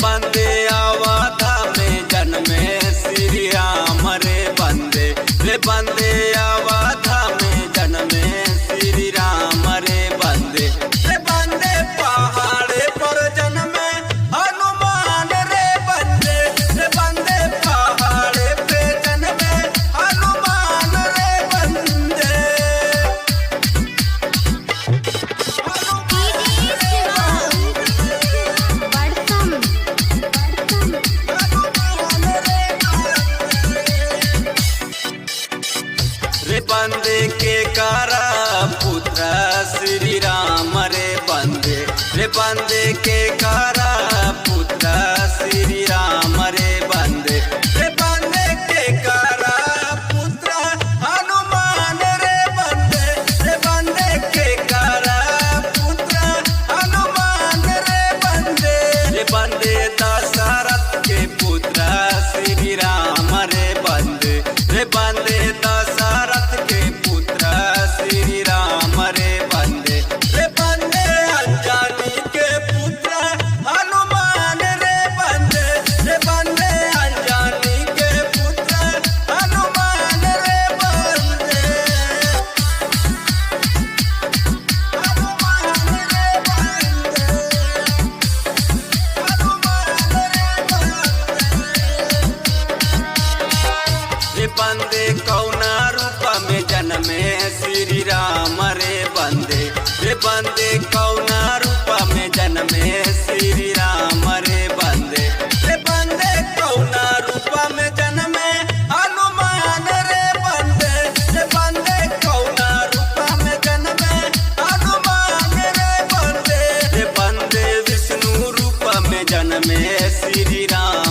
बंदे अवधा में जन्मे श्री राम रे बंदे अवधा में जन्मे श्री राम रे बंदे पहाड़े पर जन्मे हनुमान रे बंदे पहाड़े पे जन्मे हनुमान रे बंदे। रे बंदे के कारा पुत्र श्री राम रे बंदे के कारा पुत्र श्री राम रे बंदे के कारा पुत्र हनुमान रे बंदे के कारा पुत्र हनुमान रे बंदे दशरथ के पुत्र श्री राम रे बंदे दशरथ के पुत्र श्री राम रे बंदे अंजनी के पुत्र हनुमान रे बंदे अंजनी के पुत्र हनुमान रे बंदे बंदे कौना रूप में जन्मे श्री राम रे बंदे कौना रूप में जन्मे श्री राम रे बंदे कौना रूप में जन्मे हनुमान रे बंदे कौना रूप में जन्मे हनुमान रे बंदे विष्णु रूप में जन्मे श्री राम